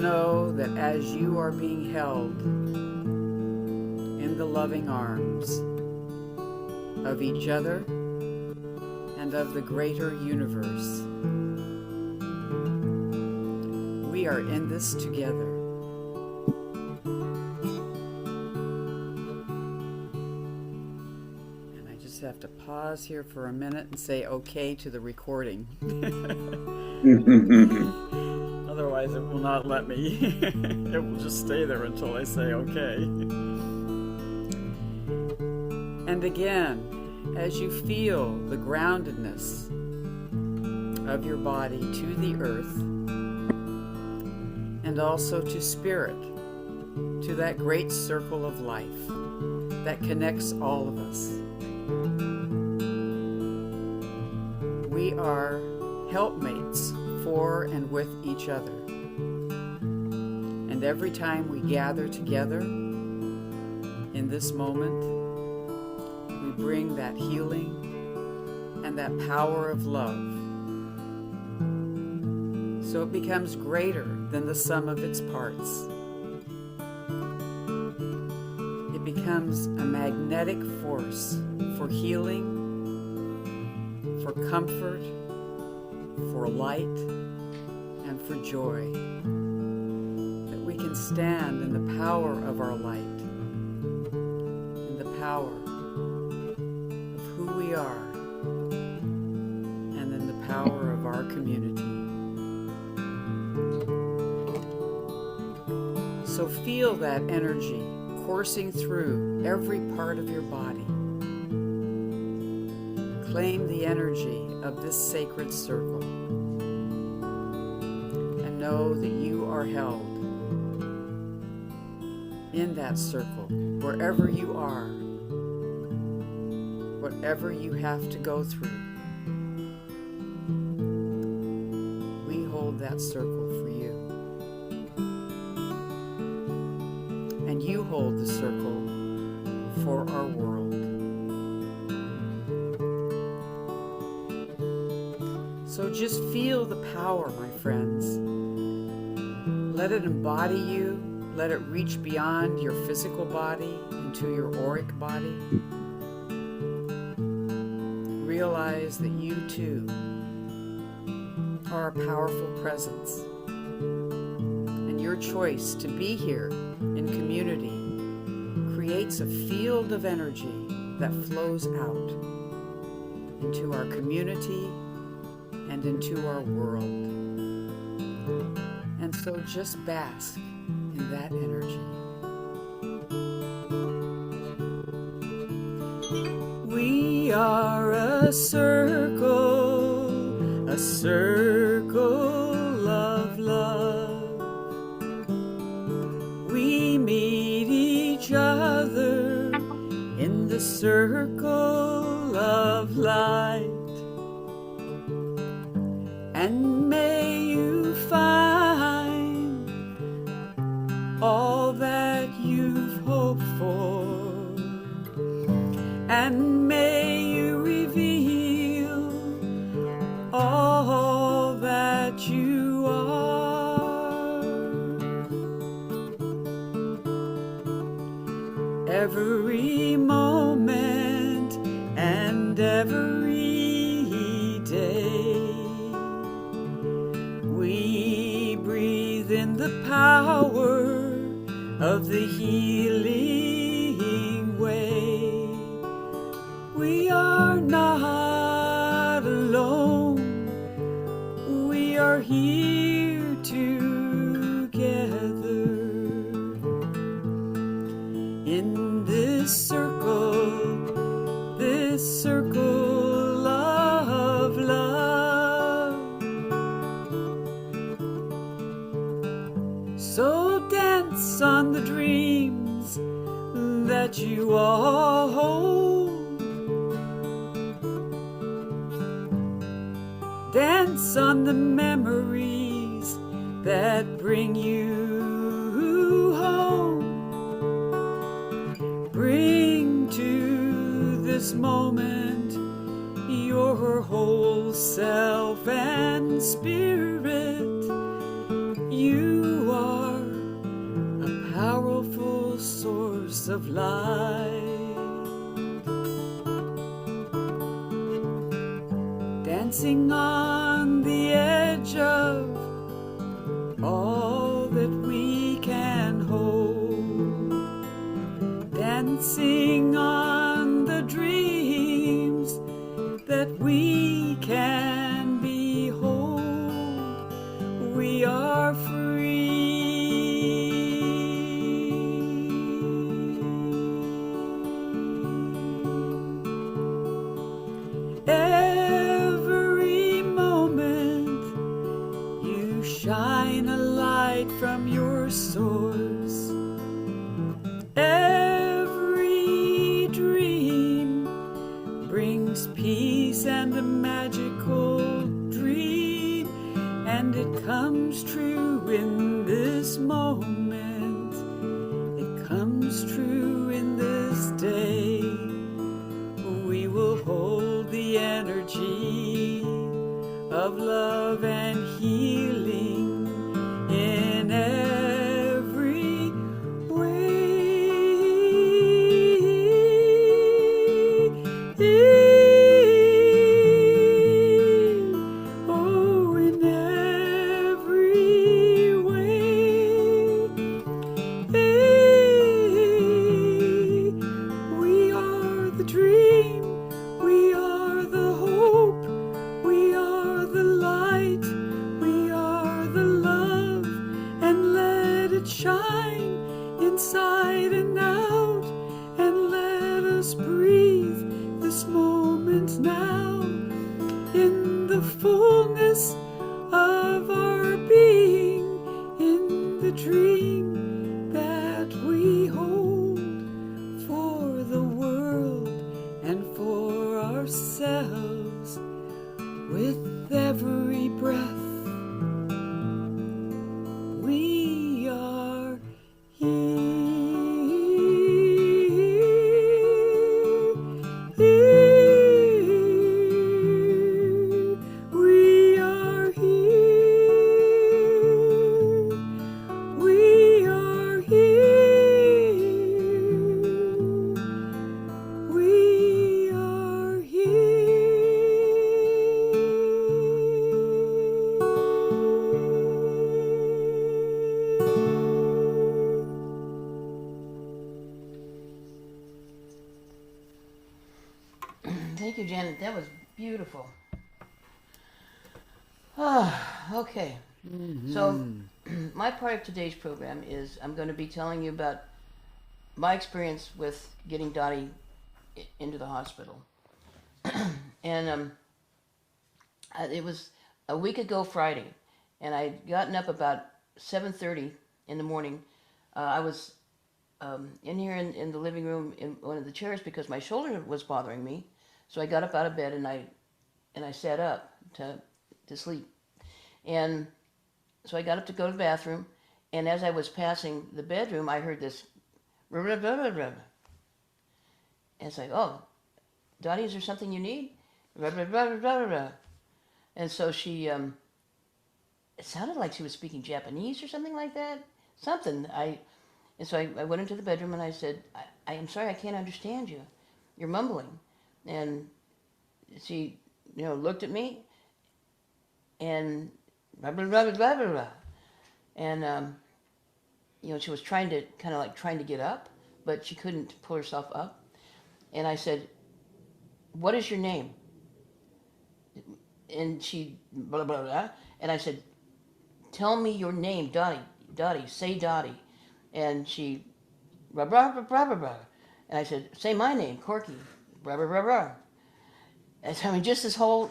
know that as you are being held in the loving arms of each other and of the greater universe, we are in this together. And I just have to pause here for a minute and say okay to the recording. Otherwise it will not let me. It will just stay there until I say okay. And again, as you feel the groundedness of your body to the earth, and also to spirit, to that great circle of life that connects all of us. We are helpmates for and with each other. And every time we gather together in this moment, we bring that healing and that power of love. So it becomes greater than the sum of its parts. It becomes a magnetic force for healing, for comfort, for light, and for joy. That we can stand in the power of our light, in the power of who we are, and in the power of our community. So feel that energy coursing through every part of your body. Claim the energy of this sacred circle and know that you are held in that circle wherever you are, whatever you have to go through. We hold that circle for you. And you hold the circle for our world. So just feel the power, my friends. Let it embody you. Let it reach beyond your physical body into your auric body. Realize that you too are a powerful presence. And your choice to be here in community creates a field of energy that flows out into our community and into our world. And so just bask in that energy. We are a circle of love. We meet each other in the circle of light. And may you find all that you've hoped for, and may you reveal all that you are. Every moment and every day, we breathe in the power of the healing way. We are not alone. We are here together in this circle of love. So dance on the dreams that you all hold. Dance on the memories that bring you home. Bring to this moment your whole self and spirit. You are source of light, dancing on the edge of all that we can hold, dancing on the dreams that we can behold. We are free. Every moment you shine a light from your source. Every dream brings peace and a magical dream, and it comes true in this moment. It comes true in this day. We will hold the energy of love and healing in every way. Oh, in every way. We are the dream. We are the hope. We are the light. We are the love. And let it shine inside and out. And let us breathe this moment now in the fullness of our being, in the dream that we hold for the world and for ourselves. With every breath we are here. We are here. We are here. We are Thank you, Janet. That was beautiful. Ah, okay. So, my part of today's program is I'm going to be telling you about my experience with getting Dottie into the hospital. And it was a week ago Friday, and I'd gotten up about 7:30 in the morning. I was in here in the living room in one of the chairs because my shoulder was bothering me. So I got up out of bed and I sat up to sleep. And so I got up to go to the bathroom, and as I was passing the bedroom, I heard this rub, rub, rub, rub, rub. And it's like, oh, Dottie, is there something you need? Rub, rub, rub, rub, rub, rub. And so she, it sounded like she was speaking Japanese or something like that. And so I went into the bedroom and I said, I am sorry, I can't understand you. You're mumbling. And she, looked at me and blah, blah, blah, blah, blah, blah. And, she was trying to get up, but she couldn't pull herself up. And I said, what is your name? And she, blah, blah, blah. And I said, tell me your name, Dottie, say Dottie. And she, blah, blah, blah, blah, blah. And I said, say my name, Corky, blah, blah, blah, blah. And so, just this whole,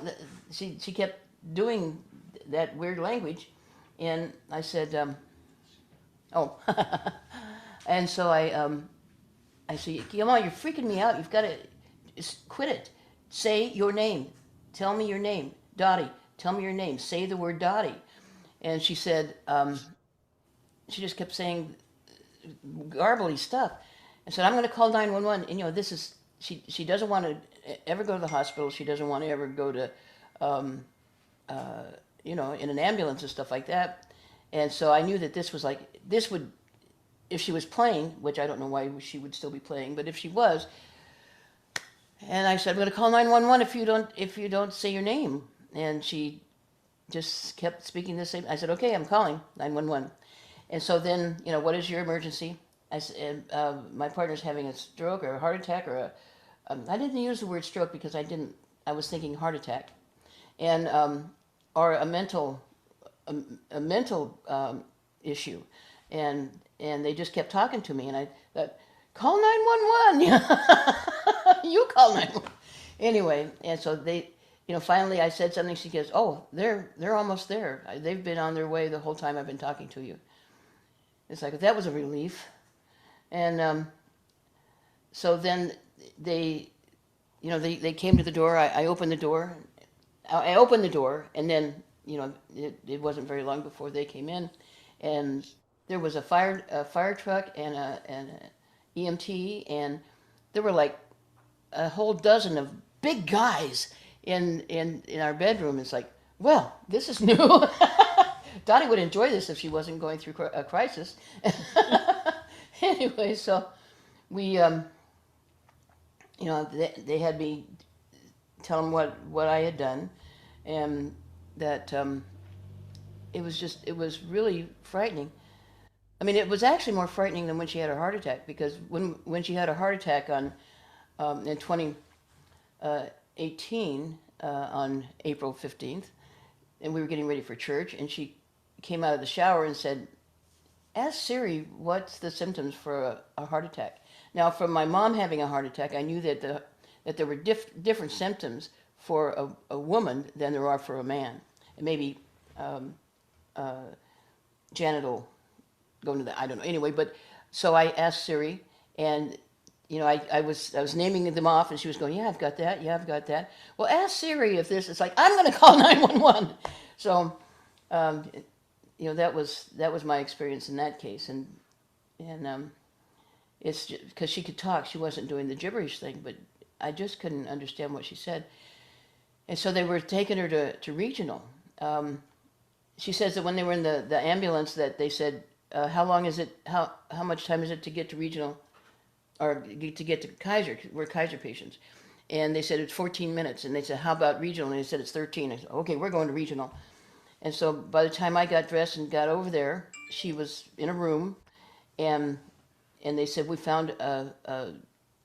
she kept doing that weird language. And I said, oh. And so I said, come on, you're freaking me out. You've got to quit it. Say your name. Tell me your name. Dottie, tell me your name. Say the word Dottie. And she said, she just kept saying garbly stuff. I said, I'm going to call 911. And, this is, she doesn't want to ever go to the hospital. She doesn't want to ever go to, in an ambulance and stuff like that. And so I knew that this would if she was playing, which I don't know why she would still be playing, but if she was, and I said, I'm going to call 911 if you don't say your name. And she just kept speaking the same. I said, okay, I'm calling 911. And so then, what is your emergency? I said, my partner's having a stroke or a heart attack I didn't use the word stroke because I was thinking heart attack. And, or a mental issue. And they just kept talking to me, and I thought, call 911. You call 911. Anyway, and so they, finally I said something. She goes, oh, they're almost there. They've been on their way the whole time I've been talking to you. It's like, that was a relief. And so then they came to the door. I opened the door. I opened the door, and then, it wasn't very long before they came in, and there was a fire truck and an EMT, and there were like a whole dozen of big guys in our bedroom. It's like, well, this is new. Dottie would enjoy this if she wasn't going through a crisis. Anyway, so we, they had me tell them what I had done, and that it was really frightening. I mean, it was actually more frightening than when she had her heart attack, because when she had a heart attack in 2018 on April 15th, and we were getting ready for church, and she came out of the shower and said, ask Siri what's the symptoms for a heart attack. Now, from my mom having a heart attack, I knew that there were different symptoms for a woman than there are for a man. And maybe genital going to that, I don't know. Anyway, but so I asked Siri, and I was naming them off, and she was going, yeah, I've got that, yeah, I've got that. Well, ask Siri if this. It's like, I'm going to call 911. So that was my experience in that case, and it's because she could talk. She wasn't doing the gibberish thing, but I just couldn't understand what she said. And so they were taking her to regional. She says that when they were in the ambulance, that they said, how long is it? How much time is it to get to regional, or to get to Kaiser? We're Kaiser patients, and they said it's 14 minutes. And they said, how about regional? And they said it's 13. I said, okay, we're going to regional. And so by the time I got dressed and got over there, she was in a room, and they said we found about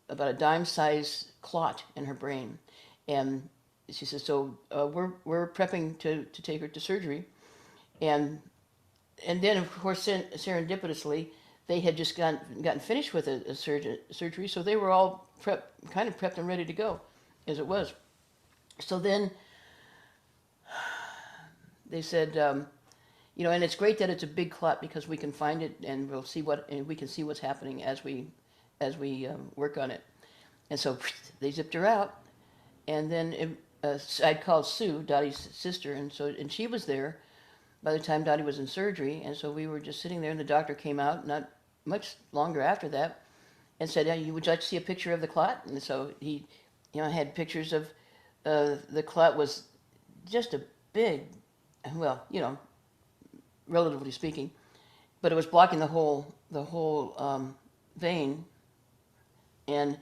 a dime-sized clot in her brain, and she said, so we're prepping to take her to surgery, and then of course serendipitously they had just gotten finished with a surgery, so they were all kind of prepped and ready to go, as it was. So then they said, and it's great that it's a big clot because we can find it and we can see what's happening as we work on it. And so they zipped her out, and then I'd called Sue, Dottie's sister, and she was there by the time Dottie was in surgery, and so we were just sitting there, and the doctor came out not much longer after that, and said, hey, would you like to see a picture of the clot? And so he, had pictures of the clot was just a big, well, relatively speaking, but it was blocking the whole vein, and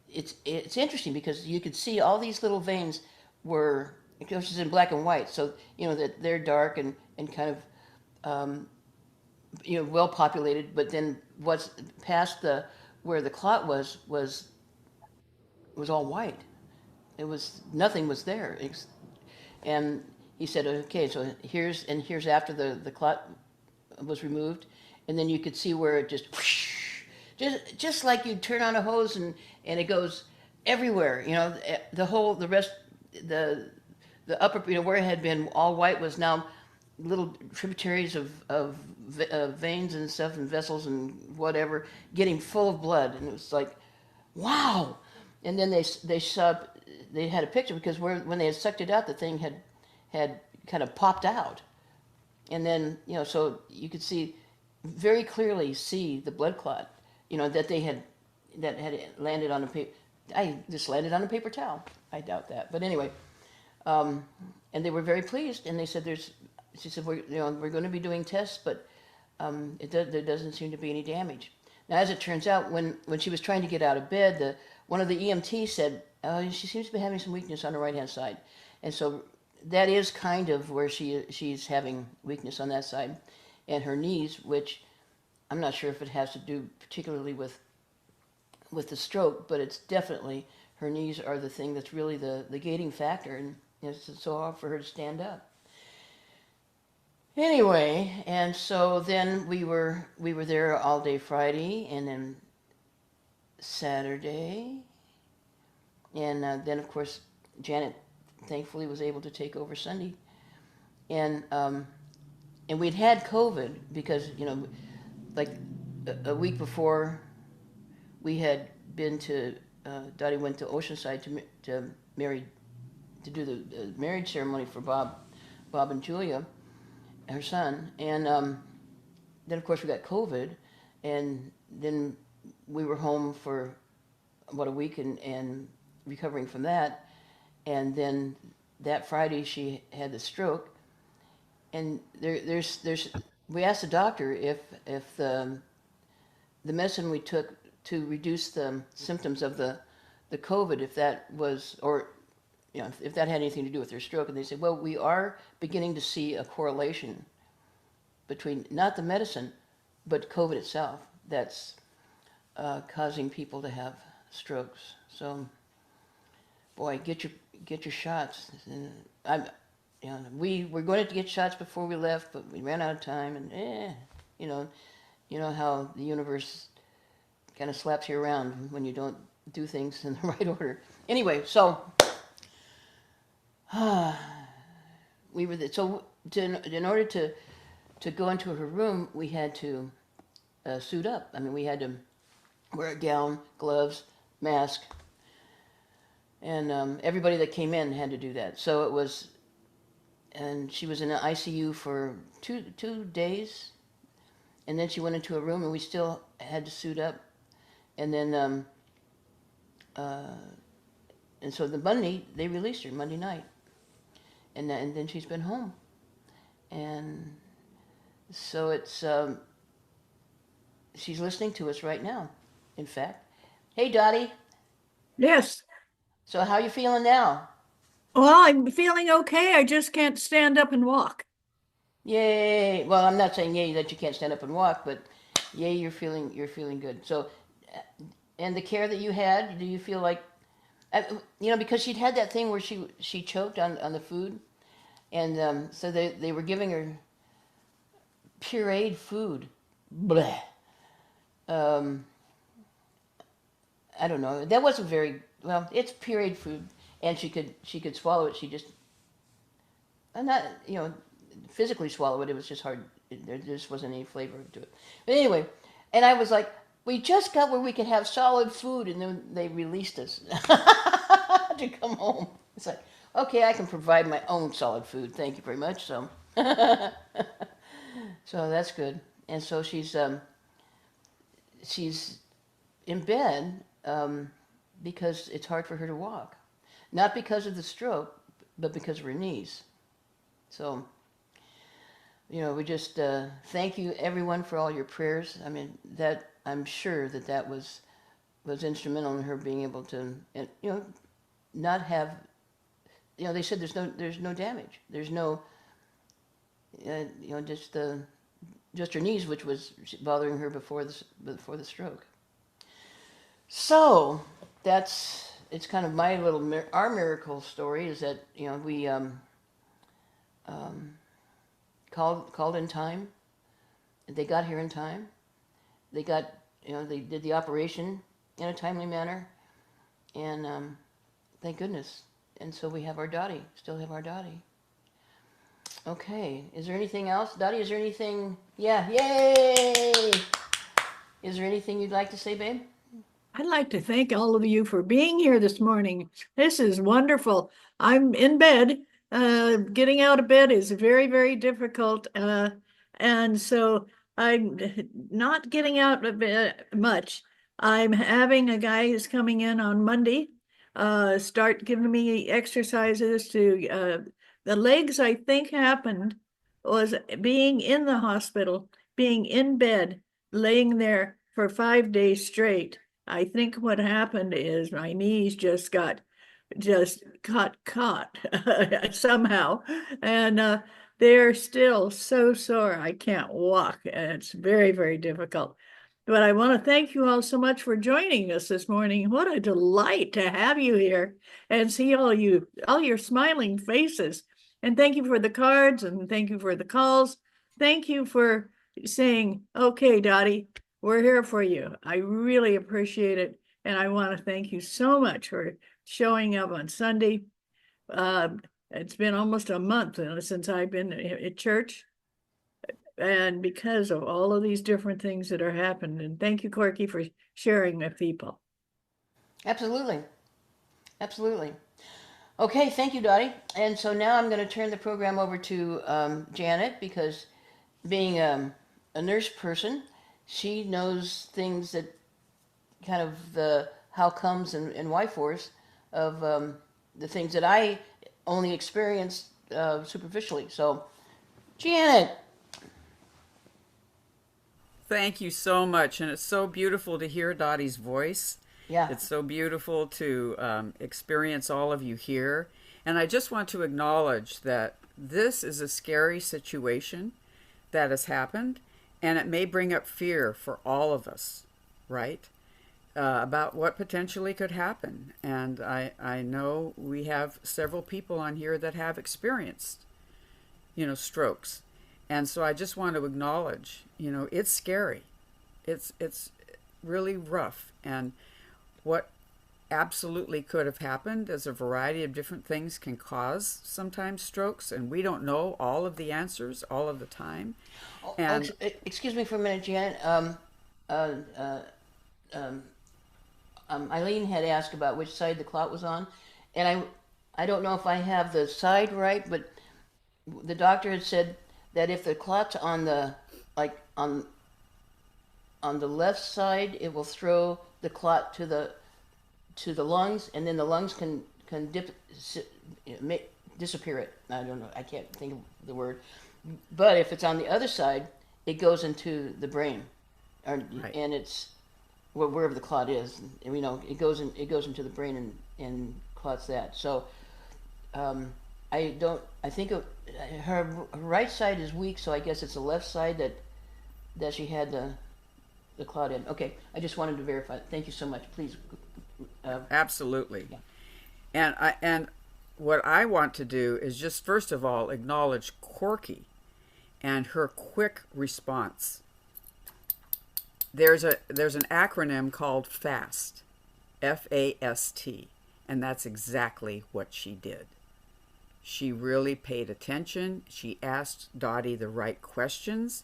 it's interesting because you could see all these little veins were, because it's in black and white, so that they're dark and kind of well populated, but then what's past where the clot was all white. Nothing was there, and he said, okay, so here's after the clot was removed, and then you could see where it just like you turn on a hose and it goes everywhere. The upper, where it had been all white was now little tributaries of veins and stuff and vessels and whatever getting full of blood, and it was like, wow. And then they had a picture because when they had sucked it out, the thing had kind of popped out, and then so you could very clearly see the blood clot, that had landed on a paper. I just landed on a paper towel. I doubt that, but anyway, and they were very pleased, and they said she said we're going to be doing tests, but there doesn't seem to be any damage. Now, as it turns out, when she was trying to get out of bed, one of the EMTs said, she seems to be having some weakness on the right-hand side. And so that is kind of where she's having weakness on that side. And her knees, which I'm not sure if it has to do particularly with the stroke, but it's definitely her knees are the thing that's really the gating factor, and it's so hard for her to stand up. Anyway, and so then we were there all day Friday, and then Saturday, and then of course Janet thankfully was able to take over Sunday, and we'd had COVID because like a week before we had been to Dottie went to Oceanside to marry to do the marriage ceremony for Bob and Julia, her son, and then of course we got COVID, and then we were home for about a week and recovering from that, and then that Friday she had the stroke, and there's we asked the doctor if the medicine we took to reduce the symptoms of the COVID, if that was, or if that had anything to do with her stroke, and they said, well, we are beginning to see a correlation between not the medicine, but COVID itself that's causing people to have strokes. So, boy, get your shots. And we were going to get shots before we left, but we ran out of time, and you know how the universe kind of slaps you around when you don't do things in the right order. Anyway, so we were in order to go into her room, we had to suit up. I mean, we had to wear a gown, gloves, mask, and everybody that came in had to do that. So it was, and she was in the ICU for two days, and then she went into a room, and we still had to suit up, and then and so the Monday they released her Monday night, and then she's been home, and so it's she's listening to us right now. In fact, hey Dottie, Yes. so how you feeling now? Well, I'm feeling okay. I just can't stand up and walk. Yay! Well, I'm not saying yay that you can't stand up and walk, but yay, you're feeling good. So, and the care that you had, do you feel like, because she'd had that thing where she choked on the food, and so they were giving her pureed food. Bleh. I don't know. That wasn't very well. It's pureed food, and she could swallow it. She just not physically swallow it. It was just hard. There just wasn't any flavor to it. But anyway, and I was like, we just got where we could have solid food, and then they released us to come home. It's like, okay, I can provide my own solid food. Thank you very much. So, so that's good. And so she's in bed because it's hard for her to walk, not because of the stroke, but because of her knees. So, we just thank you everyone for all your prayers. I mean, that I'm sure that was instrumental in her being able to, not have. They said there's no damage. There's no, just her knees, which was bothering her before the stroke. So it's kind of my our miracle story is that we called in time. They got here in time. They got they did the operation in a timely manner, and thank goodness. And so we have our Dottie. Still have our Dottie. Okay. Is there anything else, Dottie? Is there anything? Yeah. Yay! Is there anything you'd like to say, babe? I'd like to thank all of you for being here this morning. This is wonderful. I'm in bed. Getting out of bed is very, very difficult. And so I'm not getting out of bed much. I'm having a guy who's coming in on Monday, start giving me exercises to the legs, I think happened was being in the hospital being in bed, laying there for 5 days straight, I think what happened is my knees just got just caught somehow. And they're still so sore. I can't walk. And it's very, very difficult. But I want to thank you all so much for joining us this morning. What a delight to have you here and see all your smiling faces. And thank you for the cards and thank you for the calls. Thank you for saying, okay, Dottie, we're here for you. I really appreciate it. And I want to thank you so much for showing up on Sunday. It's been almost a month since I've been at church. And because of all of these different things that are happening. And thank you, Corky, for sharing with people. Absolutely. Absolutely. Okay, thank you, Dottie. And so now I'm going to turn the program over to Janet, because being a nurse person, she knows things that kind of the how comes and why fors of the things that I only experienced superficially. So, Janet. Thank you so much. And it's so beautiful to hear Dottie's voice. Yeah. It's so beautiful to experience all of you here. And I just want to acknowledge that this is a scary situation that has happened, and it may bring up fear for all of us, right? About what potentially could happen. And I know we have several people on here that have experienced, strokes. And so I just want to acknowledge, it's scary. It's really rough. And what absolutely could have happened is a variety of different things can cause sometimes strokes, and we don't know all of the answers all of the time. And excuse me for a minute, Janet. Eileen had asked about which side the clot was on, and I don't know if I have the side right, but the doctor had said that if the clot's on the left side, it will throw the clot to the lungs, and then the lungs can disappear it. I don't know. I can't think of the word. But if it's on the other side, it goes into the brain, right. And it's wherever the clot is. And, it goes into the brain and clots that. So I think her right side is weak, so I guess it's the left side that she had the clot in. Okay, I just wanted to verify. Thank you so much. Please. Absolutely. Yeah. And what I want to do is just first of all acknowledge Corky and her quick response. There's an acronym called FAST, F-A-S-T, and that's exactly what she did. She really paid attention. She asked Dottie the right questions.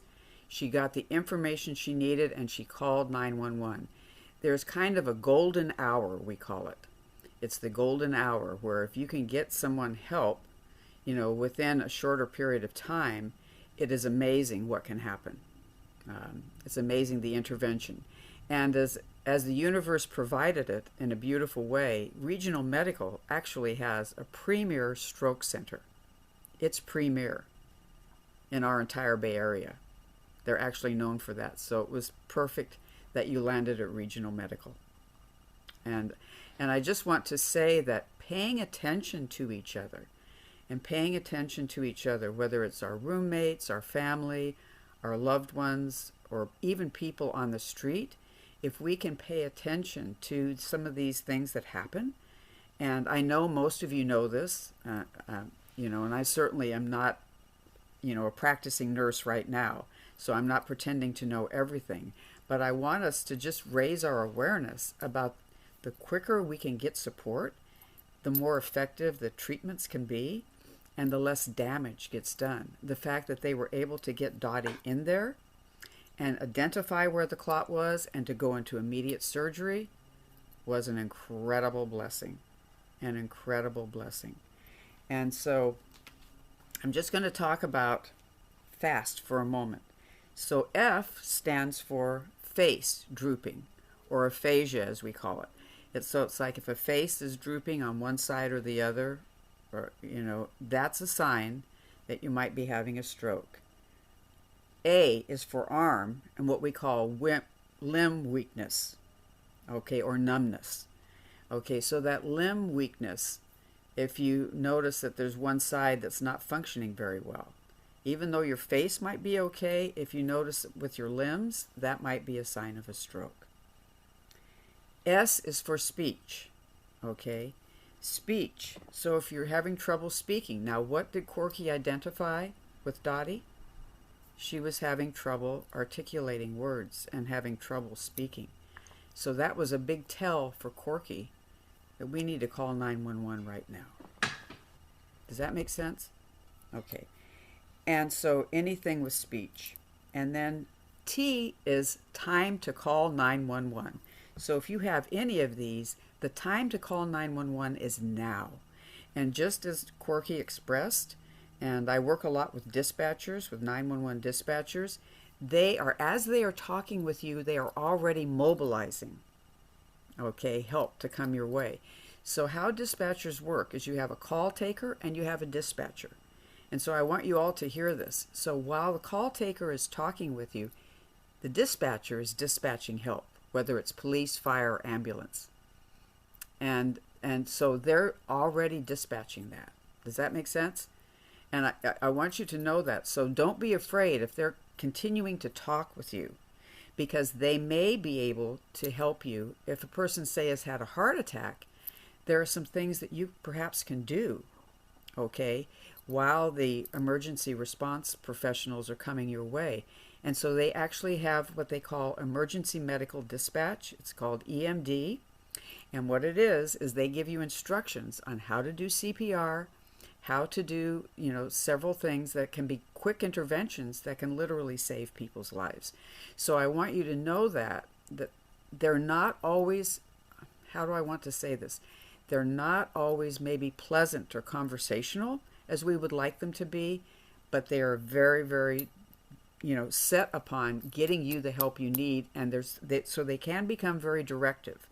She got the information she needed, and she called 911. There's kind of a golden hour, we call it. It's the golden hour where if you can get someone help, within a shorter period of time, it is amazing what can happen. It's amazing the intervention. And as the universe provided it in a beautiful way, Regional Medical actually has a premier stroke center. It's premier in our entire Bay Area. They're actually known for that. So it was perfect that you landed at Regional Medical. And I just want to say that paying attention to each other, whether it's our roommates, our family, our loved ones, or even people on the street, if we can pay attention to some of these things that happen, and I know most of you know this, and I certainly am not, a practicing nurse right now, so I'm not pretending to know everything, but I want us to just raise our awareness about the quicker we can get support, the more effective the treatments can be, and the less damage gets done. The fact that they were able to get Dottie in there and identify where the clot was and to go into immediate surgery was an incredible blessing. An incredible blessing. And so I'm just going to talk about FAST for a moment. So F stands for face drooping, or aphasia as we call it. So it's like if a face is drooping on one side or the other, or that's a sign that you might be having a stroke. A is for arm and what we call limb weakness, okay, or numbness. Okay, so that limb weakness, if you notice that there's one side that's not functioning very well, even though your face might be okay, if you notice it with your limbs, that might be a sign of a stroke. S is for speech, okay? Speech. So if you're having trouble speaking, now what did Corky identify with Dottie? She was having trouble articulating words and having trouble speaking. So that was a big tell for Corky that we need to call 911 right now. Does that make sense? Okay. And so anything with speech. And then T is time to call 911. So if you have any of these, the time to call 911 is now. And just as Corky expressed, and I work a lot with dispatchers, with 911 dispatchers, they are, as they are talking with you, they are already mobilizing, okay, help to come your way. So how dispatchers work is you have a call taker and you have a dispatcher. And so I want you all to hear this. So while the call taker is talking with you, the dispatcher is dispatching help, whether it's police, fire, or ambulance. And so they're already dispatching that. Does that make sense? And I want you to know that. So don't be afraid if they're continuing to talk with you, because they may be able to help you. If a person, say, has had a heart attack, there are some things that you perhaps can do, okay, while the emergency response professionals are coming your way. And so they actually have what they call emergency medical dispatch. It's called EMD. And what it is they give you instructions on how to do CPR, how to do, several things that can be quick interventions that can literally save people's lives. So I want you to know that they're not always, how do I want to say this? They're not always maybe pleasant or conversational as we would like them to be, but they are very, very, set upon getting you the help you need, and so they can become very directive.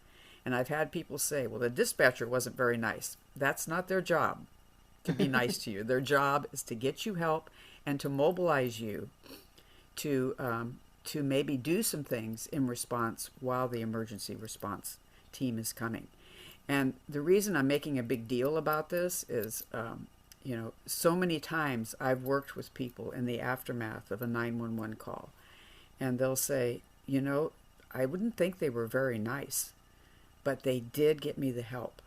And I've had people say, well, the dispatcher wasn't very nice. That's not their job, to be nice to you. Their job is to get you help and to mobilize you to maybe do some things in response while the emergency response team is coming. And the reason I'm making a big deal about this is, so many times I've worked with people in the aftermath of a 911 call, and they'll say, I wouldn't think they were very nice, but they did get me the help.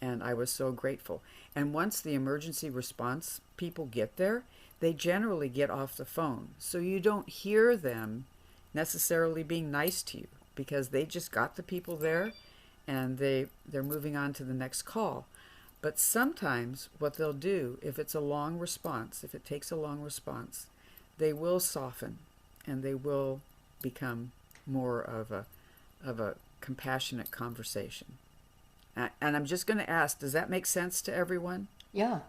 And I was so grateful. And once the emergency response people get there, they generally get off the phone. So you don't hear them necessarily being nice to you, because they just got the people there and they're moving on to the next call. But sometimes what they'll do, if it's a long response, if it takes a long response, they will soften and they will become more of a compassionate conversation. And I'm just going to ask, does that make sense to everyone? Yeah.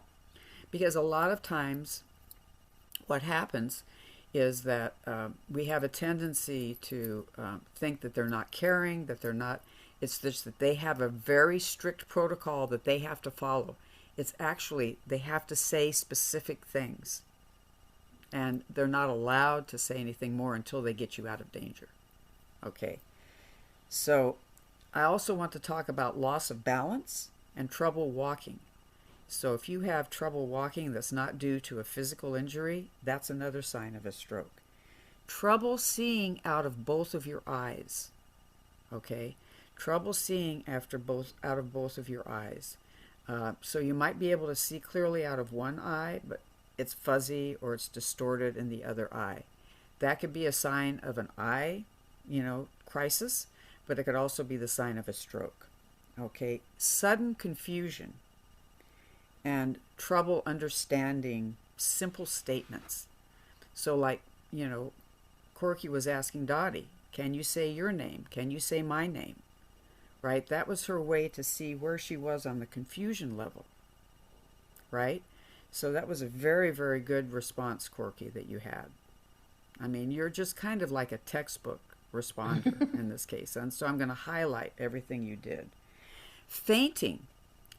Because a lot of times what happens is that we have a tendency to think that they're not caring, that they're not, it's just that they have a very strict protocol that they have to follow. It's actually, they have to say specific things. And they're not allowed to say anything more until they get you out of danger. Okay. So I also want to talk about loss of balance and trouble walking. So if you have trouble walking that's not due to a physical injury, that's another sign of a stroke. Trouble seeing out of both of your eyes. Okay? Trouble seeing out of both of your eyes. So you might be able to see clearly out of one eye, but it's fuzzy or it's distorted in the other eye. That could be a sign of an eye, crisis, but it could also be the sign of a stroke. Okay? Sudden confusion and trouble understanding simple statements. So like, Corky was asking Dottie, can you say your name? Can you say my name? Right? That was her way to see where she was on the confusion level. Right? So that was a very, very good response, Corky, that you had. I mean, you're just kind of like a textbook responder in this case. And so I'm going to highlight everything you did. Fainting.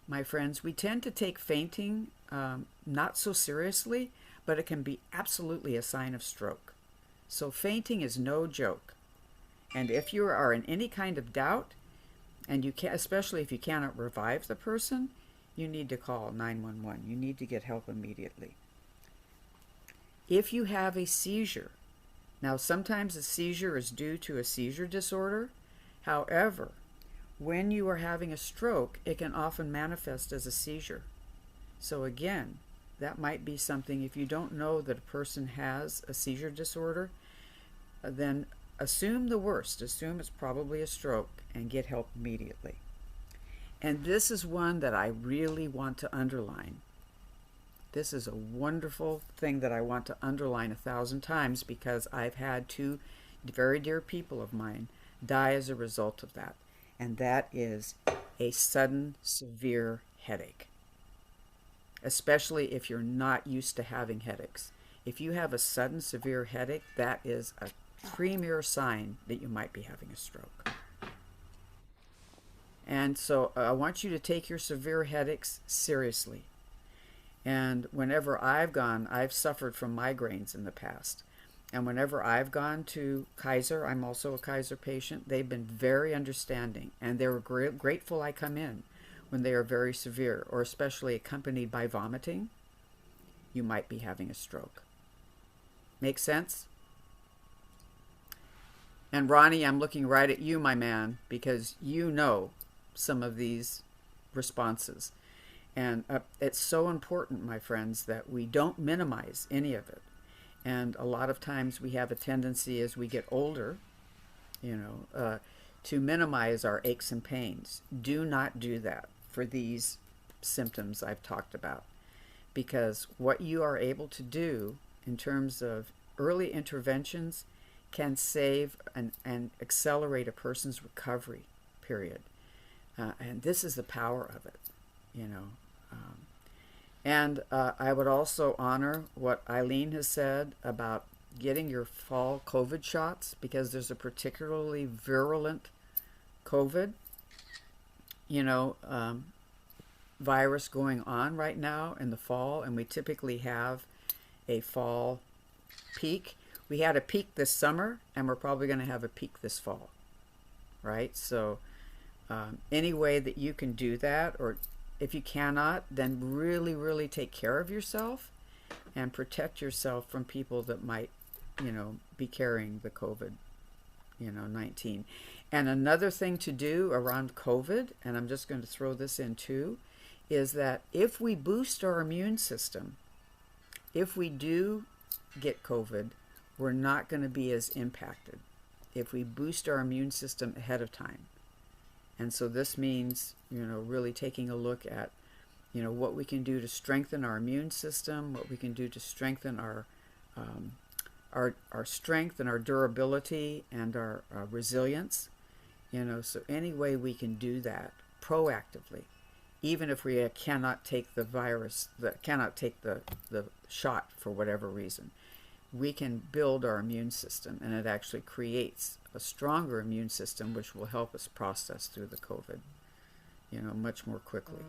My friends, we tend to take fainting not so seriously, but it can be absolutely a sign of stroke. So fainting is no joke. And if you are in any kind of doubt, and you can, especially if you cannot revive the person, you need to call 911. You need to get help immediately. If you have a seizure, now sometimes a seizure is due to a seizure disorder. However, when you are having a stroke, it can often manifest as a seizure. So again, that might be something, if you don't know that a person has a seizure disorder, then assume the worst. Assume it's probably a stroke and get help immediately. And this is one that I really want to underline. This is a wonderful thing that I want to underline 1,000 times, because I've had 2 very dear people of mine die as a result of that. And that is a sudden, severe headache. Especially if you're not used to having headaches. If you have a sudden, severe headache, that is a premier sign that you might be having a stroke. And so I want you to take your severe headaches seriously. And whenever I've suffered from migraines in the past. And whenever I've gone to Kaiser, I'm also a Kaiser patient, they've been very understanding. And they're grateful I come in when they are very severe, or especially accompanied by vomiting. You might be having a stroke. Make sense? And Ronnie, I'm looking right at you, my man, because you know some of these responses. And it's so important, my friends, that we don't minimize any of it. And a lot of times we have a tendency as we get older, to minimize our aches and pains. Do not do that for these symptoms I've talked about. Because what you are able to do in terms of early interventions can save and accelerate a person's recovery period. And this is the power of it, And I would also honor what Eileen has said about getting your fall COVID shots, because there's a particularly virulent COVID, virus going on right now in the fall, and we typically have a fall peak. We had a peak this summer, and we're probably going to have a peak this fall, right? So any way that you can do that, or if you cannot, then really, really take care of yourself and protect yourself from people that might, be carrying the COVID, 19. And another thing to do around COVID, and I'm just going to throw this in too, is that if we boost our immune system, if we do get COVID, we're not going to be as impacted if we boost our immune system ahead of time. And so this means, really taking a look at, what we can do to strengthen our immune system, what we can do to strengthen our strength and our durability and our resilience. So any way we can do that proactively, even if we cannot take the virus, cannot take the shot for whatever reason, we can build our immune system, and it actually creates a stronger immune system, which will help us process through the COVID, much more quickly.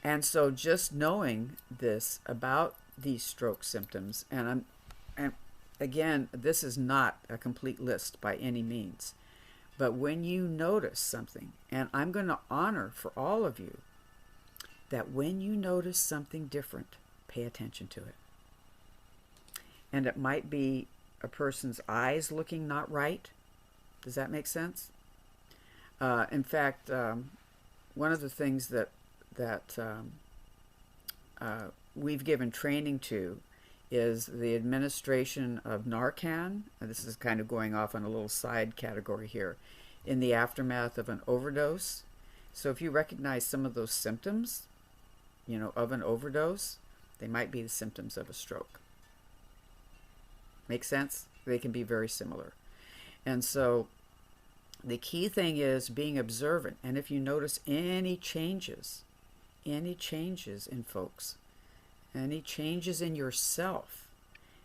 And so just knowing this about these stroke symptoms, and again, this is not a complete list by any means, but when you notice something, and I'm going to honor for all of you that when you notice something different, pay attention to it. And it might be a person's eyes looking not right. Does that make sense? In fact, one of the things that we've given training to is the administration of Narcan. And this is kind of going off on a little side category here, in the aftermath of an overdose. So if you recognize some of those symptoms, of an overdose, they might be the symptoms of a stroke. Make sense? They can be very similar. And so the key thing is being observant. And if you notice any changes in folks, any changes in yourself.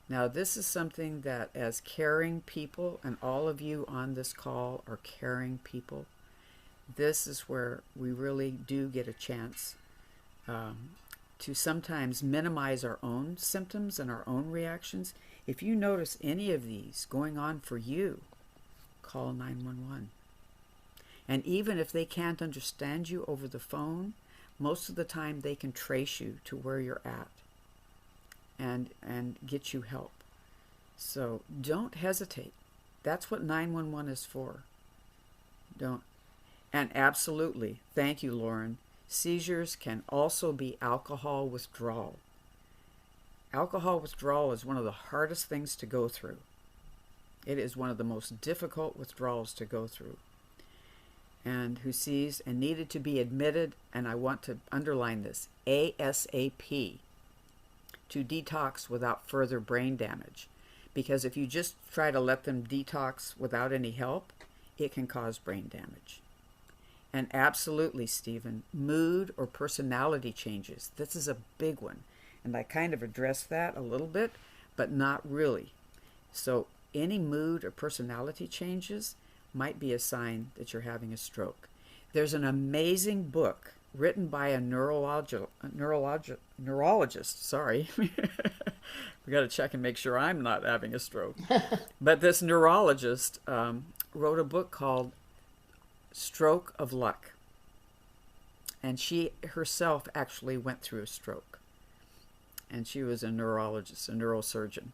Now, this is something that as caring people, and all of you on this call are caring people, this is where we really do get a chance to sometimes minimize our own symptoms and our own reactions, If you notice any of these going on for you, call 911. And even if they can't understand you over the phone, most of the time they can trace you to where you're at and get you help. So don't hesitate. That's what 911 is for. Don't. And absolutely, thank you, Lauren. Seizures can also be alcohol withdrawal. Alcohol withdrawal is one of the hardest things to go through. It is one of the most difficult withdrawals to go through. And who sees and needed to be admitted, and I want to underline this, ASAP, to detox without further brain damage. Because if you just try to let them detox without any help, it can cause brain damage. And absolutely, Stephen, mood or personality changes. This is a big one. And I kind of addressed that a little bit, but not really. So any mood or personality changes might be a sign that you're having a stroke. There's an amazing book written by a neurologist. Sorry. We got to check and make sure I'm not having a stroke. But this neurologist wrote a book called Stroke of Luck. And she herself actually went through a stroke. And she was a neurologist, a neurosurgeon.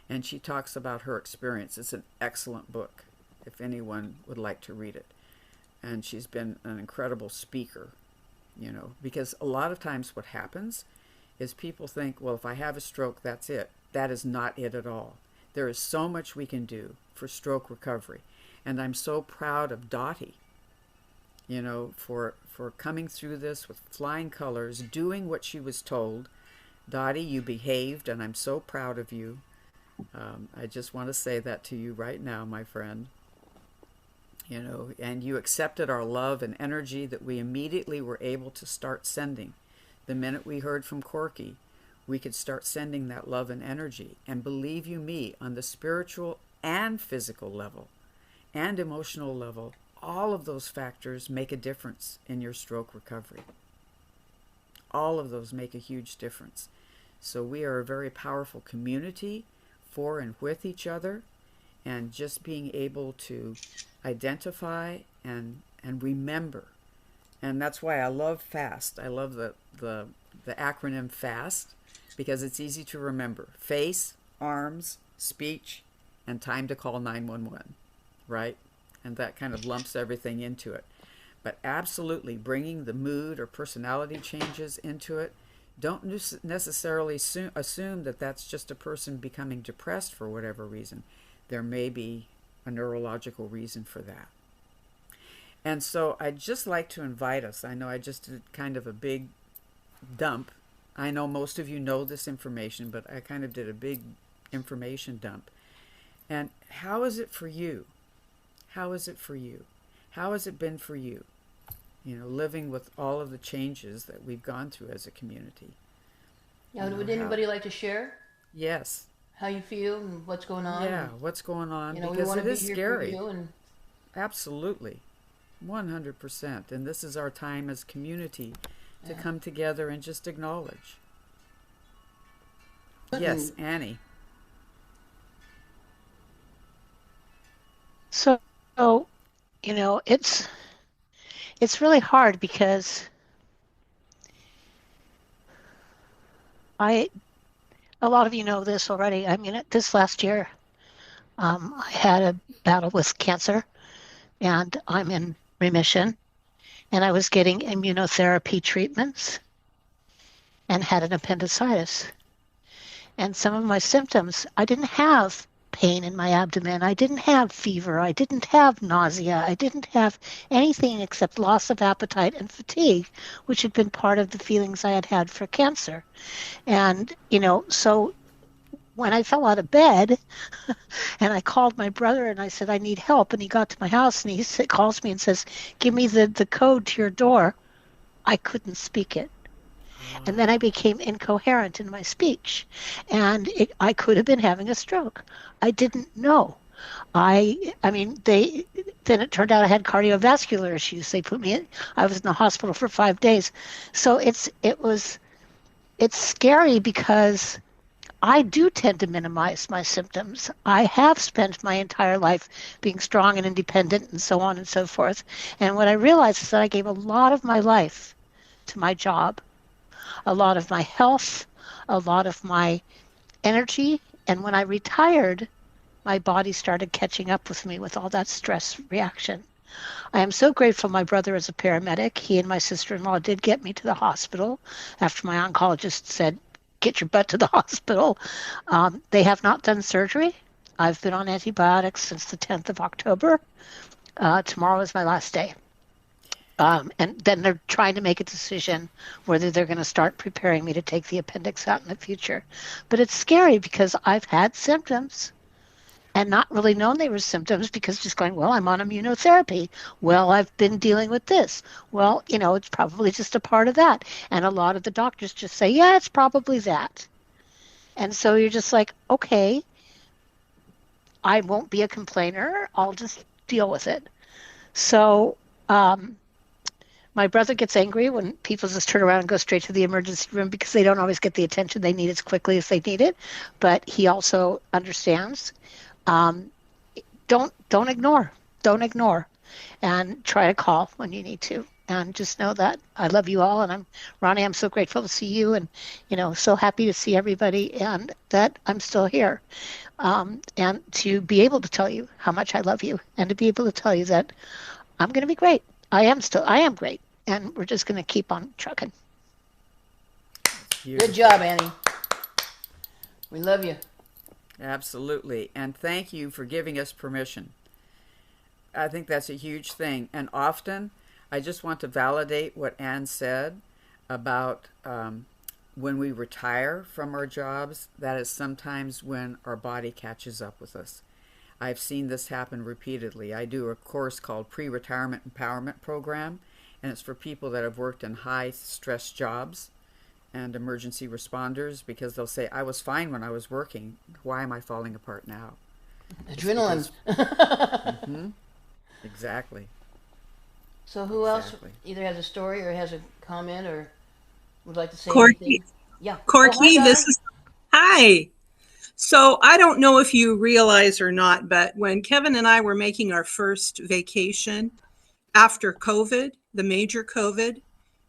And she talks about her experience. It's an excellent book, if anyone would like to read it. And she's been an incredible speaker, you know, because a lot of times what happens is people think, well, if I have a stroke, that's it. That is not it at all. There is so much we can do for stroke recovery. And I'm so proud of Doti, you know, for coming through this with flying colors, doing what she was told. Doti, you behaved, and I'm so proud of you. I just want to say that to you right now, my friend. You know, and you accepted our love and energy that we immediately were able to start sending. The minute we heard from Corky, we could start sending that love and energy. And believe you me, on the spiritual and physical level and emotional level, all of those factors make a difference in your stroke recovery. All of those make a huge difference. So we are a very powerful community for and with each other, and just being able to identify and remember. And that's why I love FAST. I love the acronym FAST because it's easy to remember. Face, arms, speech, and time to call 911, right? And that kind of lumps everything into it. But absolutely bringing the mood or personality changes into it. Don't necessarily assume that that's just a person becoming depressed for whatever reason. There may be a neurological reason for that. And so I'd just like to invite us. I know I just did kind of a big dump. I know most of you know this information, but I kind of did a big information dump. And how is it for you? How is it for you? How has it been for you? You know, living with all of the changes that we've gone through as a community. Now, would anybody like to share? Yes. How you feel and what's going on? Yeah, what's going on? You know, because we want it to is be here scary. for you and Absolutely. 100%. And this is our time as community to come together and just acknowledge. Yes, Annie. So, you know, it's really hard because a lot of you know this already. I mean, this last year, I had a battle with cancer, and I'm in remission, and I was getting immunotherapy treatments and had an appendicitis. And some of my symptoms, I didn't have pain in my abdomen. I didn't have fever. I didn't have nausea. I didn't have anything except loss of appetite and fatigue, which had been part of the feelings I had had for cancer. And, you know, so when I fell out of bed and I called my brother and I said, I need help. And he got to my house and he calls me and says, give me the code to your door. I couldn't speak it. And then I became incoherent in my speech. And I could have been having a stroke. I didn't know. Then it turned out I had cardiovascular issues. They put me in, I was in the hospital for 5 days. So it's scary because I do tend to minimize my symptoms. I have spent my entire life being strong and independent and so on and so forth. And what I realized is that I gave a lot of my life to my job, a lot of my health, a lot of my energy. And when I retired, my body started catching up with me with all that stress reaction. I am so grateful my brother is a paramedic. He and my sister-in-law did get me to the hospital after my oncologist said, get your butt to the hospital. They have not done surgery. I've been on antibiotics since the 10th of October. Tomorrow is my last day. And then they're trying to make a decision whether they're going to start preparing me to take the appendix out in the future. But it's scary because I've had symptoms and not really known they were symptoms because just going, well, I'm on immunotherapy. Well, I've been dealing with this. Well, it's probably just a part of that. And a lot of the doctors just say, yeah, it's probably that. And so you're just like, okay, I won't be a complainer. I'll just deal with it. So my brother gets angry when people just turn around and go straight to the emergency room because they don't always get the attention they need as quickly as they need it. But he also understands. Don't ignore, and try to call when you need to. And just know that I love you all. And Ronnie, I'm so grateful to see you and, so happy to see everybody and that I'm still here. And to be able to tell you how much I love you and to be able to tell you that I'm going to be great. I am great. And we're just going to keep on trucking. Good job, Annie. We love you. Absolutely. And thank you for giving us permission. I think that's a huge thing. And often, I just want to validate what Anne said about when we retire from our jobs, that is sometimes when our body catches up with us. I've seen this happen repeatedly. I do a course called Pre-Retirement Empowerment Program, and it's for people that have worked in high-stress jobs and emergency responders, because they'll say, I was fine when I was working. Why am I falling apart now? Adrenaline. Exactly. So who else either has a story or has a comment or would like to say Corky. anything? Yeah. Corky, hi, this Donna. is, hi. So I don't know if you realize or not, but when Kevin and I were making our first vacation after COVID, the major COVID,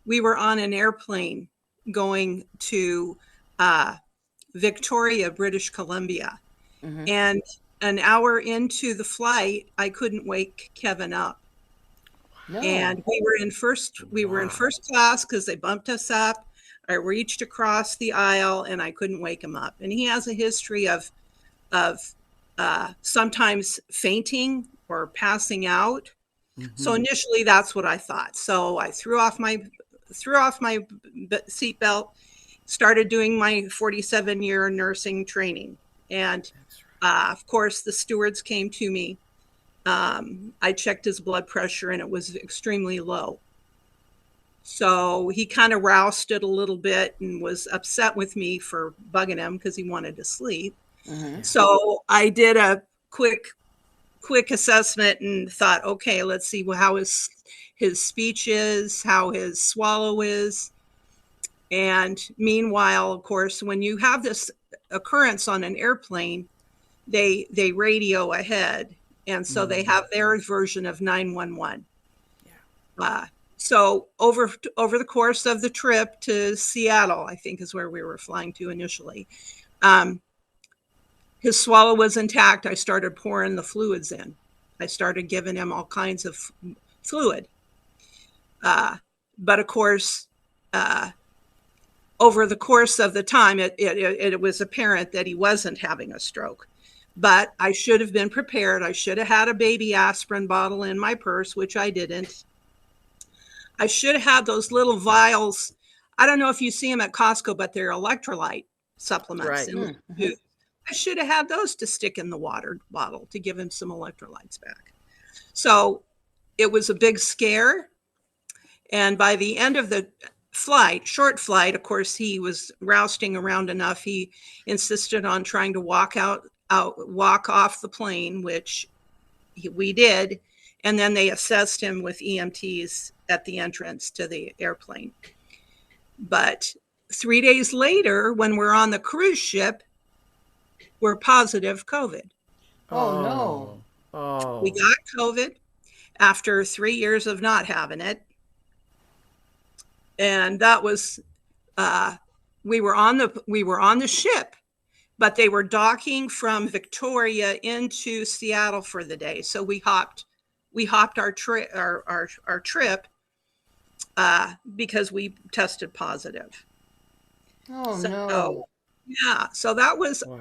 we were on an airplane going to Victoria, British Columbia. Mhm. And an hour into the flight, I couldn't wake Kevin up. No. And we were in first class because they bumped us up. I reached across the aisle and I couldn't wake him up. And he has a history of sometimes fainting or passing out. So initially that's what I thought. So I threw off my seatbelt, started doing my 47-year nursing training. And of course, the stewards came to me. I checked his blood pressure and it was extremely low. So he kind of roused it a little bit and was upset with me for bugging him because he wanted to sleep. So I did a quick assessment and thought, okay, let's see how his speech is, how his swallow is. And meanwhile, of course, when you have this occurrence on an airplane, they radio ahead. And so they have their version of 911. So over the course of the trip to Seattle, I think is where we were flying to initially, his swallow was intact. I started pouring the fluids in. I started giving him all kinds of fluid. But of course, over the course of the time, it was apparent that he wasn't having a stroke. But I should have been prepared. I should have had a baby aspirin bottle in my purse, which I didn't. I should have had those little vials. I don't know if you see them at Costco, but they're electrolyte supplements. Right. I should have had those to stick in the water bottle to give him some electrolytes back. So it was a big scare. And by the end of the flight, short flight, of course, he was rousting around enough. He insisted on trying to walk off the plane, which we did. And then they assessed him with EMTs at the entrance to the airplane. But 3 days later, when we're on the cruise ship, were positive COVID. Oh, no. Oh. We got COVID after 3 years of not having it. And that was, we were on the ship, but they were docking from Victoria into Seattle for the day. So we hopped our trip, because we tested positive. Oh, So no. yeah, so that was Wow.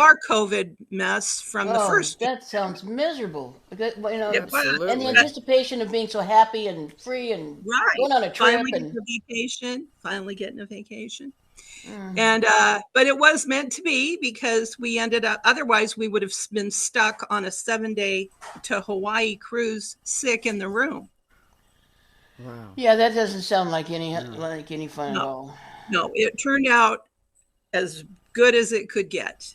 our COVID mess from the Oh, first. that sounds miserable. Because, well, Yeah, and the Absolutely. anticipation of being so happy and free and right. going on a trip Finally getting and a vacation. Finally getting a vacation. mm, And but it was meant to be, because we ended up, otherwise we would have been stuck on a 7-day to Hawaii cruise, sick in the room. Wow. yeah, that doesn't sound No. like any fun at No, all. no, it turned out as good as it could get.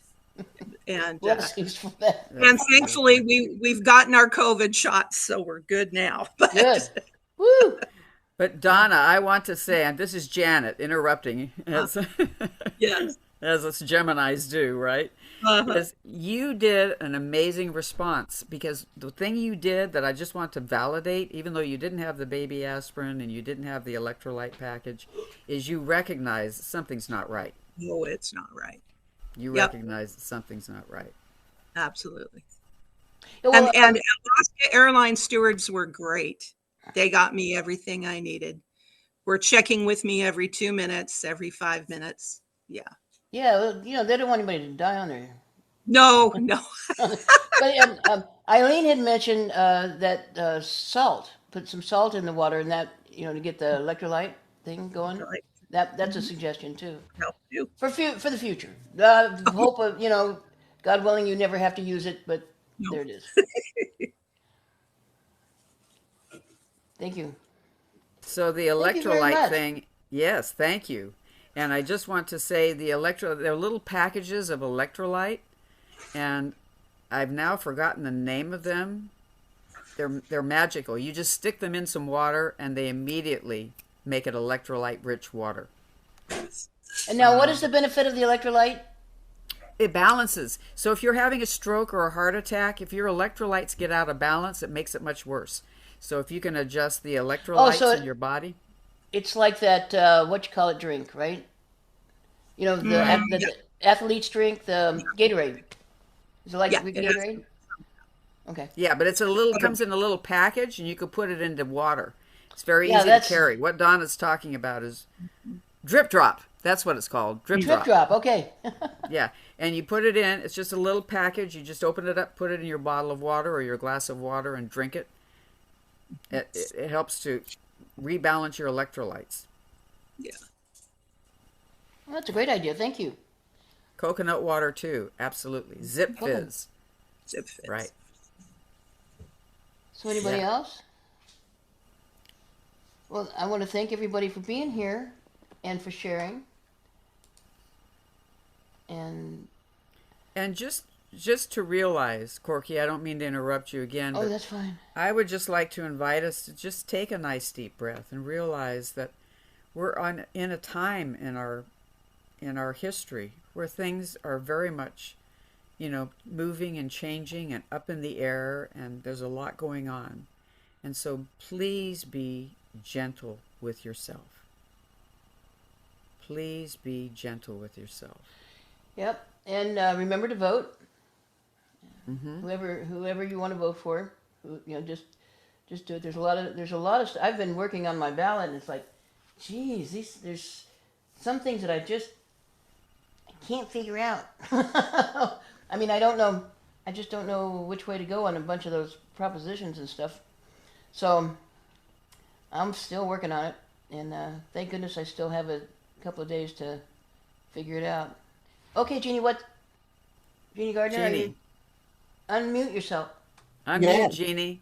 And Blessings for that. and That's thankfully beautiful. we've gotten our COVID shots, so we're good now. Good. But Woo. But Donna, I want to say, and this is Janet interrupting, as yes, as us Geminis do, right? uh-huh. Is you did an amazing response, because the thing you did that I just want to validate, even though you didn't have the baby aspirin and you didn't have the electrolyte package, is you recognize something's not right. No, it's not right. You Yep, recognize that something's not right. absolutely. Yeah, And well, Alaska Airlines stewards were great. They got me everything I needed. Were checking with me every 2 minutes, every 5 minutes. Yeah. yeah, well, they don't want anybody to die on there. No, no. But Eileen had mentioned that salt. Put some salt in the water, and that to get the electrolyte thing going. Like, That's a suggestion too help you. for the future. Hope of God willing, you never have to use it, but No. there it is. Thank you. So the Thank you very electrolyte much. thing, yes, thank you. And I just want to say they're little packages of electrolyte, and I've now forgotten the name of them. They're magical. You just stick them in some water, and they immediately make it electrolyte rich water. And now, what is the benefit of the electrolyte? It balances. So if you're having a stroke or a heart attack, if your electrolytes get out of balance, it makes it much worse. So if you can adjust the Oh, so electrolytes in your body, it's like that what you call it drink, right? Yeah, The athlete's drink, the Gatorade. Is it like yeah, it has. Gatorade? Okay. yeah, but comes in a little package, and you can put it into water. It's very Yeah, easy to that's carry. What Donna's talking about is drip drop. That's what it's called, drip drip drop. drop. Okay. Yeah, and you put it in. It's just a little package. You just open it up, put it in your bottle of water or your glass of water, and drink it. It helps to rebalance your electrolytes. Yeah. Well, that's a great idea. Thank you. Coconut water too, absolutely. Zip Okay. fizz, Zip fits. right? So, anybody Yeah. else? Well, I want to thank everybody for being here and for sharing. And And just to realize, Corky, I don't mean to interrupt you again, oh, but that's fine. I would just like to invite us to just take a nice deep breath and realize that we're in a time in our history where things are very much, moving and changing and up in the air, and there's a lot going on. And so please be gentle with yourself. Please be gentle with yourself. Yep. And remember to vote. Mm-hmm. Whoever you want to vote for, just do it. There's a lot of. I've been working on my ballot, and it's like, geez, there's some things that I can't figure out. I mean, I don't know. I just don't know which way to go on a bunch of those propositions and stuff. So I'm still working on it, and thank goodness I still have a couple of days to figure it out. Okay, Jeannie, Jeannie Gardner, are you Jeannie, unmute yourself? unmute, Yeah, Jeannie.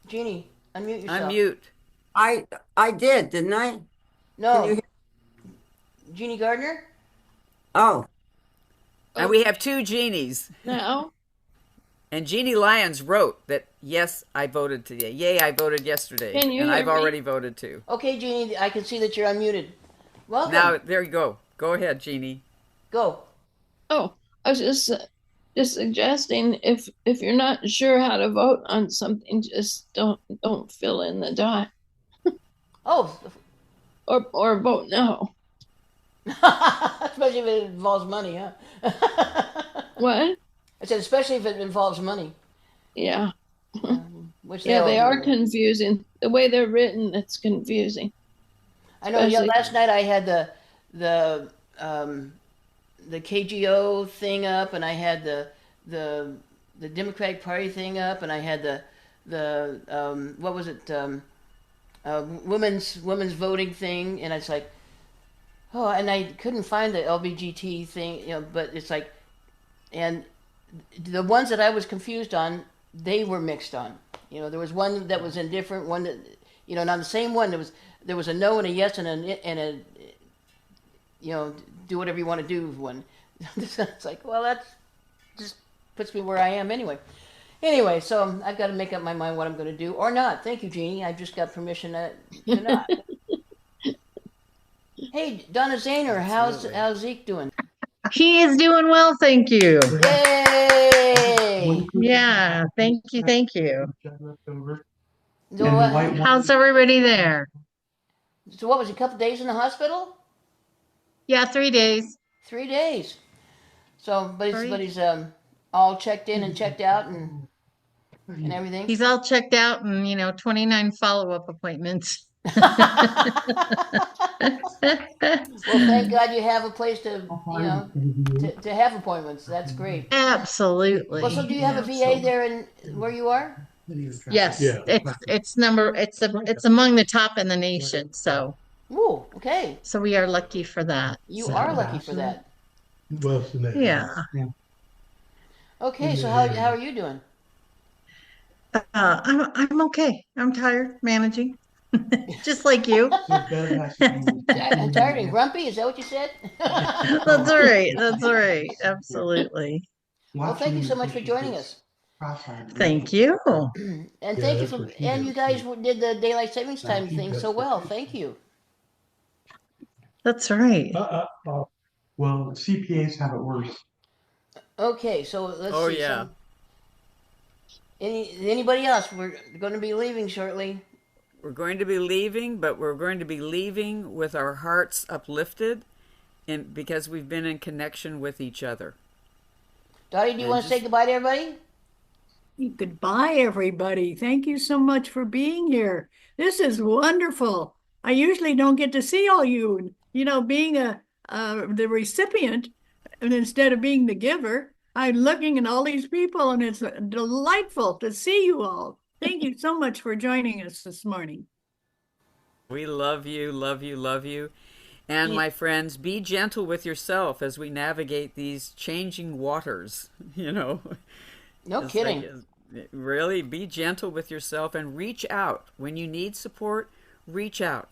Jeannie, unmute yourself. Unmute. I did, didn't I? Can you No, hear? Jeannie Gardner. Oh, And we have two Jeannies. Now, And Jeannie Lyons wrote that, yes, I voted today. Yay, I voted yesterday. can you And hear I've me? already voted too. Okay, Jeannie, I can see that you're unmuted. Welcome. Now, there you go. Go ahead, Jeannie. Go. Oh, I was just just suggesting if you're not sure how to vote on something, just don't fill in the dot Oh, or vote no. especially if it involves money, huh? What? I said, especially if it involves money. Yeah. Which Yeah, they all are do. confusing. The way they're written, it's confusing. I know. Yeah, Especially- last night I had the KGO thing up, and I had the Democratic Party thing up, and I had the what was it, women's voting thing, and it's like, oh, and I couldn't find the LBGT thing, but it's like, and the ones that I was confused on, they were mixed on. There was one that was indifferent, one that, not the same one. There was a no and a yes and a do whatever you want to do one. It's like, well, that just puts me where I am anyway. Anyway, so I've got to make up my mind what I'm going to do or not. Thank you, Jeannie. I just got permission to not. Hey, Donna Zahner, how's Zeke doing? He is doing well, thank you. Yay! Yeah, thank you, thank you. So, How's everybody there? so what was it, a couple days in the hospital? Yeah, 3 days. 3 days. So, but Right. he's all checked in and checked out and everything. He's all checked out and, 29 follow-up appointments. Well, thank God you have a place to have appointments. That's great. Absolutely. Well, so do you have a VA there in where you are? Yes, it's among the top in the nation, so Ooh, okay. we are lucky for that. You so. are lucky for that. Yeah. Okay, so how are you doing? I'm okay. I'm tired managing. Just like you. I'm tired and grumpy. Is that what you said? That's all right. That's all right. Absolutely. Well, thank you so much for joining us. Thank you. And thank you for you guys did the daylight savings time thing so well. Thank you. That's right. Well, CPAs have it worse. Okay, so let's Oh, see. yeah. Anybody else? We're going to be leaving shortly. We're going to be leaving, but we're going to be leaving with our hearts uplifted because we've been in connection with each other. Dottie, do you want to say goodbye to everybody? Goodbye, everybody. Thank you so much for being here. This is wonderful. I usually don't get to see all you. Being the recipient, and instead of being the giver, I'm looking at all these people, and it's delightful to see you all. Thank you so much for joining us this morning. We love you, love you, love you. And my friends, be gentle with yourself as we navigate these changing waters, No It's kidding. Really, be gentle with yourself and reach out. When you need support, reach out.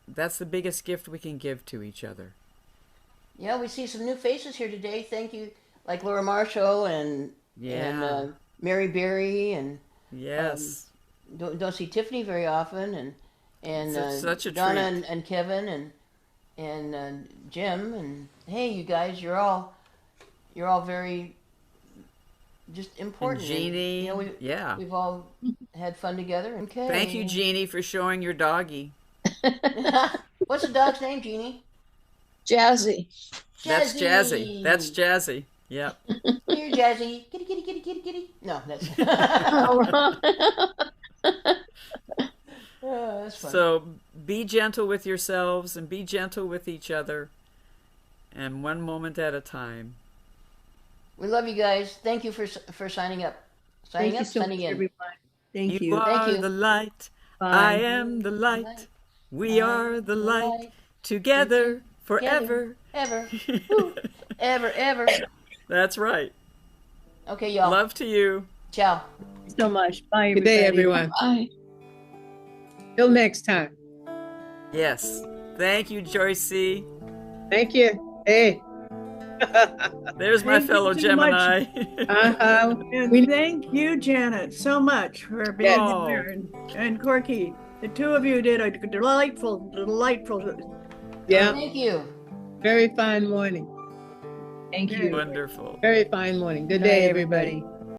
That's the biggest gift we can give to each other. Yeah, we see some new faces here today. Thank you, like Laura Marshall and Mary Berry, and Yes. don't see Tiffany very often, and such a Donna treat. and Kevin and Jim, and hey, you guys, you're all very just important. And Jeannie, we've all had fun together. Okay. Thank you, Jeannie, for showing your doggy. What's the dog's name, Jeannie? Jazzy. That's Jazzy. That's Jazzy. Yep. Here, Jazzy. Kitty, kitty, kitty, kitty, kitty. No, that's. Oh, that's fun. So be gentle with yourselves and be gentle with each other, and one moment at a time. We love you guys. Thank you for signing up. Signing up, signing in. Everybody. Thank You you. are Thank you. the light. Bye. I am the light. We are the light. Together forever. Ever. Woo. Ever. That's right. Okay, y'all. Love to you. Ciao. So much. Bye, Good day, everybody. everyone. Bye. Till next time. Yes. Thank you, Joyce C. Thank you. Hey. There's my Thank you fellow so much. Gemini. And thank you, Janet, so much for being Oh. here. And Corky, the two of you did a delightful. Yeah. Thank you. Very fine morning. Thank you. Wonderful. Very fine morning. Good Night, day, everybody. everybody.